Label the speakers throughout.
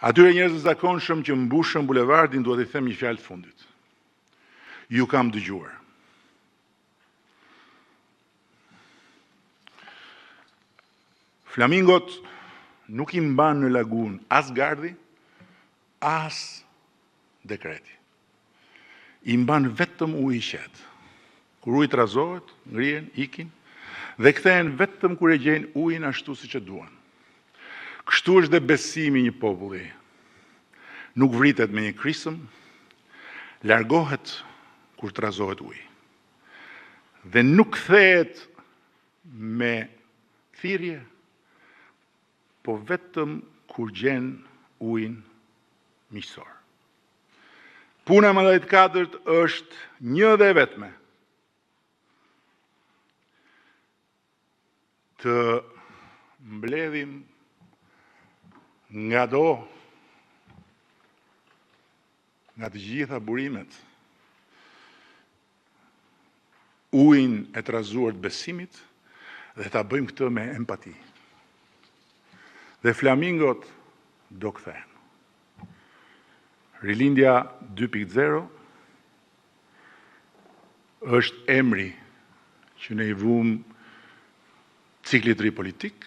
Speaker 1: Atyre njerëzve të zakonshëm që mbushën bulevardin, duhet i them një fjalë të fundit. Ju kam dëgjuar. Flamingot nuk i mban në lagun as gardi, as dekreti. I mban vetëm ujë i qetë. Kur uji trazohet, ngrihen, ikin dhe kthehen vetëm kur e gjejnë ujin ashtu siç e duan. Kështu është dhe besimi i një populli. Nuk vritet me një krisëm, largohet kur trazohet uji. Dhe nuk kthehet me thirrje, po vetëm kur gjen ujin miqësor. Puna e Mandatit katërt është një dhe vetme. Të mbledhim nga të gjitha burimet, ujin e trazuar të besimit dhe ta bëjmë këtë me empati. Dhe flamingot do kthehen. Rilindja 2.0 është emri që ne i vum ciklit ri politik.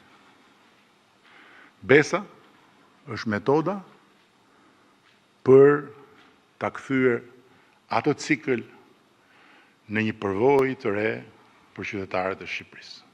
Speaker 1: Besa është metoda për ta kthyer atë cikël në një përvojë të re për qytetarët e Shqipërisë.